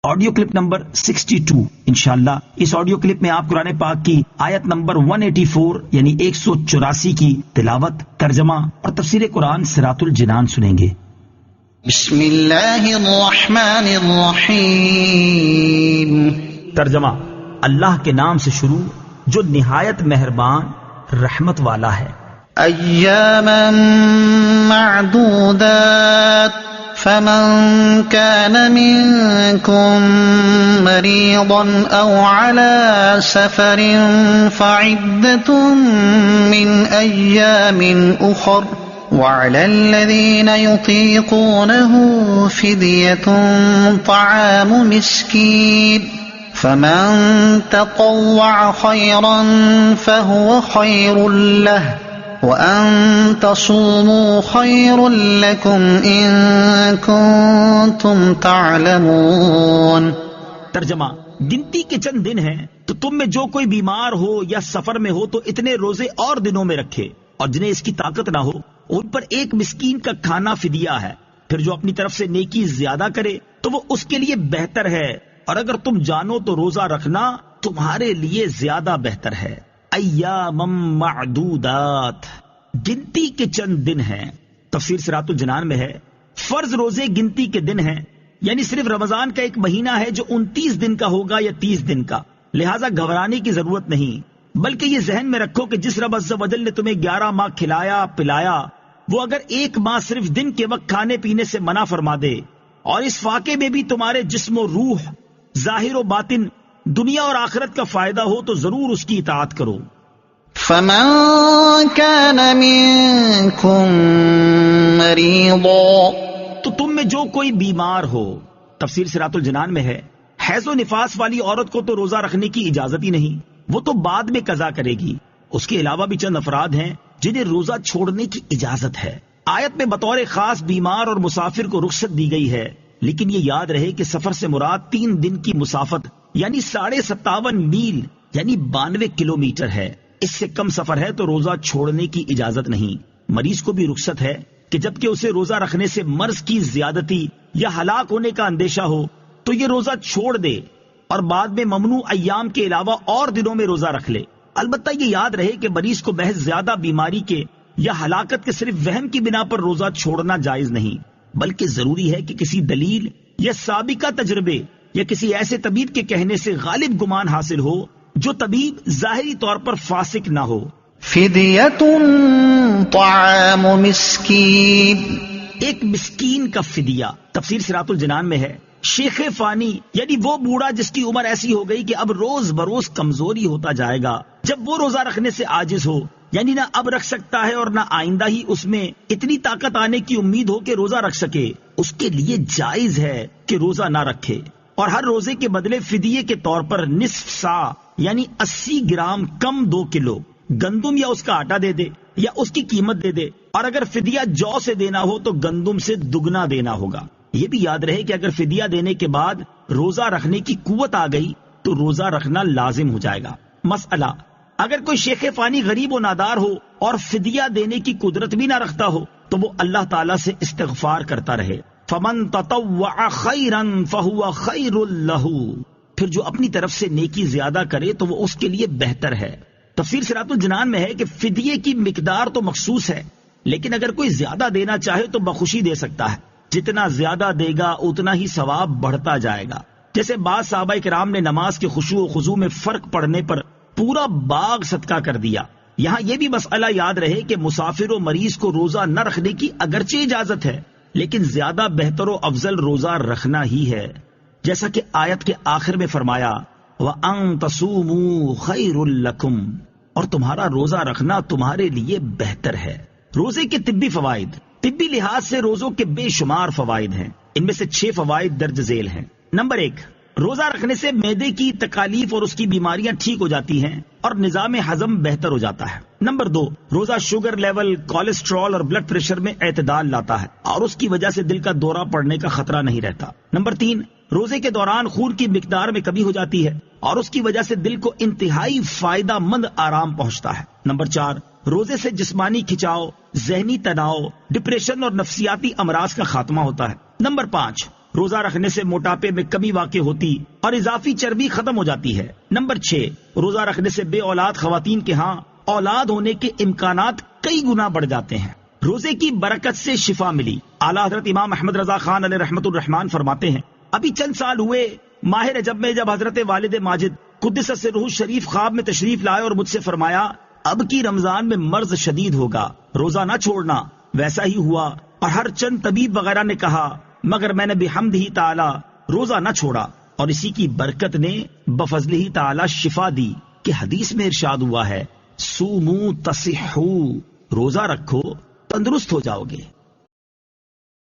Audio clip number 62 انشاءاللہ اس audio clip میں آپ قرآن پاک کی آیت نمبر 184 یعنی 184 کی تلاوت، ترجمہ اور تفسیر قرآن صراط الجنان سنیں گے۔ بسم اللہ الرحمن الرحیم۔ ترجمہ، اللہ کے نام سے شروع جو نہایت مہربان رحمت والا ہے۔ ایاما معدودات، فمن كان منكم مريضا أو على سفر فعدة من أيام أخر، وعلى الذين يطيقونه فدية طعام مسكين، فمن تطوع خيرا فهو خير له، وَأَن تَصُومُوا خَيْرٌ لَكُمْ إِن كُنتُمْ تَعْلَمُونَ۔ ترجمہ، گنتی کے چند دن ہیں تو تم میں جو کوئی بیمار ہو یا سفر میں ہو تو اتنے روزے اور دنوں میں رکھے، اور جنہیں اس کی طاقت نہ ہو ان پر ایک مسکین کا کھانا فدیہ ہے۔ پھر جو اپنی طرف سے نیکی زیادہ کرے تو وہ اس کے لیے بہتر ہے، اور اگر تم جانو تو روزہ رکھنا تمہارے لیے زیادہ بہتر ہے۔ ایام معدودات، گنتی کے چند دن ہیں۔ تفسیر صراط الجنان میں ہے فرض روزے گنتی کے دن ہیں، یعنی صرف رمضان کا ایک مہینہ ہے جو 29 دن کا ہوگا یا 30 دن کا، لہٰذا گھبرانے کی ضرورت نہیں، بلکہ یہ ذہن میں رکھو کہ جس رب عز و جل نے تمہیں 11 ماہ کھلایا پلایا، وہ اگر ایک ماہ صرف دن کے وقت کھانے پینے سے منع فرما دے، اور اس واقعے میں بھی تمہارے جسم و روح، ظاہر و باطن، دنیا اور آخرت کا فائدہ ہو تو ضرور اس کی اطاعت کرو۔ فمن كان منكم مريضا، تو تم میں جو کوئی بیمار ہو، تفسیر صراط الجنان میں ہے حیض و نفاس والی عورت کو تو روزہ رکھنے کی اجازت ہی نہیں، وہ تو بعد میں قضا کرے گی۔ اس کے علاوہ بھی چند افراد ہیں جنہیں روزہ چھوڑنے کی اجازت ہے۔ آیت میں بطور خاص بیمار اور مسافر کو رخصت دی گئی ہے، لیکن یہ یاد رہے کہ سفر سے مراد 3 دن کی مسافت یعنی 57.5 میل یعنی 92 کلومیٹر ہے۔ اس سے کم سفر ہے تو روزہ چھوڑنے کی اجازت نہیں۔ مریض کو بھی رخصت ہے کہ جبکہ اسے روزہ رکھنے سے مرض کی زیادتی یا ہلاک ہونے کا اندیشہ ہو تو یہ روزہ چھوڑ دے اور بعد میں ممنوع ایام کے علاوہ اور دنوں میں روزہ رکھ لے۔ البتہ یہ یاد رہے کہ مریض کو محض زیادہ بیماری کے یا ہلاکت کے صرف وہم کی بنا پر روزہ چھوڑنا جائز نہیں، بلکہ ضروری ہے کہ کسی دلیل یا سابقہ تجربے یا کسی ایسے طبیب کے کہنے سے غالب گمان حاصل ہو جو طبیب ظاہری طور پر فاسق نہ ہو۔ فدیۃ طعام مسکین، ایک مسکین کا فدیہ۔ تفسیر صراط الجنان میں ہے شیخ فانی یعنی وہ بوڑھا جس کی عمر ایسی ہو گئی کہ اب روز بروز کمزوری ہوتا جائے گا، جب وہ روزہ رکھنے سے عاجز ہو، یعنی نہ اب رکھ سکتا ہے اور نہ آئندہ ہی اس میں اتنی طاقت آنے کی امید ہو کہ روزہ رکھ سکے، اس کے لیے جائز ہے کہ روزہ نہ رکھے، اور ہر روزے کے بدلے فدیے کے طور پر نصف سا یعنی 80 گرام کم 2 کلو گندم یا اس کا آٹا دے دے یا اس کی قیمت دے دے، اور اگر فدیہ جو سے دینا ہو تو گندم سے دگنا دینا ہوگا۔ یہ بھی یاد رہے کہ اگر فدیہ دینے کے بعد روزہ رکھنے کی قوت آ گئی تو روزہ رکھنا لازم ہو جائے گا۔ مسئلہ، اگر کوئی شیخ فانی غریب و نادار ہو اور فدیہ دینے کی قدرت بھی نہ رکھتا ہو تو وہ اللہ تعالیٰ سے استغفار کرتا رہے۔ فمن تطوع خیرا فہو خیر لہ، پھر جو اپنی طرف سے نیکی زیادہ کرے تو وہ اس کے لیے بہتر ہے۔ تفسیر صراط الجنان میں ہے کہ فدیے کی مقدار تو مخصوص ہے، لیکن اگر کوئی زیادہ دینا چاہے تو بخوشی دے سکتا ہے، جتنا زیادہ دے گا اتنا ہی ثواب بڑھتا جائے گا۔ جیسے بعض صحابہ کرام نے نماز کے خشوع و خضوع میں فرق پڑنے پر پورا باغ صدقہ کر دیا۔ یہاں یہ بھی مسئلہ یاد رہے کہ مسافر و مریض کو روزہ نہ رکھنے کی اگرچہ اجازت ہے، لیکن زیادہ بہتر و افضل روزہ رکھنا ہی ہے، جیسا کہ آیت کے آخر میں فرمایا وَأَن تَصُومُوا خَيْرٌ لَكُمْ، اور تمہارا روزہ رکھنا تمہارے لیے بہتر ہے۔ روزے کے طبی فوائد۔ طبی لحاظ سے روزوں کے بے شمار فوائد ہیں، ان میں سے 6 فوائد درج ذیل ہیں۔ نمبر 1، روزہ رکھنے سے معدے کی تکالیف اور اس کی بیماریاں ٹھیک ہو جاتی ہیں اور نظام ہضم بہتر ہو جاتا ہے۔ نمبر 2، روزہ شوگر لیول، کولیسٹرول اور بلڈ پریشر میں اعتدال لاتا ہے اور اس کی وجہ سے دل کا دورہ پڑنے کا خطرہ نہیں رہتا۔ نمبر 3، روزے کے دوران خون کی مقدار میں کمی ہو جاتی ہے اور اس کی وجہ سے دل کو انتہائی فائدہ مند آرام پہنچتا ہے۔ نمبر 4، روزے سے جسمانی کھچاؤ، ذہنی تناؤ، ڈپریشن اور نفسیاتی امراض کا خاتمہ ہوتا ہے۔ نمبر 5، روزہ رکھنے سے موٹاپے میں کمی واقع ہوتی اور اضافی چربی ختم ہو جاتی ہے۔ نمبر 6، روزہ رکھنے سے بے اولاد خواتین کے ہاں اولاد ہونے کے امکانات کئی گنا بڑھ جاتے ہیں۔ روزے کی برکت سے شفا ملی۔ اعلیٰ حضرت امام احمد رضا خان علیہ رحمت الرحمان فرماتے ہیں، ابھی چند سال ہوئے ماہ رجب میں جب حضرت والد ماجد قدس سرہ شریف خواب میں تشریف لائے اور مجھ سے فرمایا اب کی رمضان میں مرض شدید ہوگا، روزہ نہ چھوڑنا۔ ویسا ہی ہوا اور ہر چند طبیب وغیرہ نے کہا، مگر میں نے بحمدہ تعالی روزہ نہ چھوڑا اور اسی کی برکت نے بفضلہ تعالی شفا دی کہ حدیث میں ارشاد ہوا ہے سومو تصحو، روزہ رکھو تندرست ہو جاؤ گے۔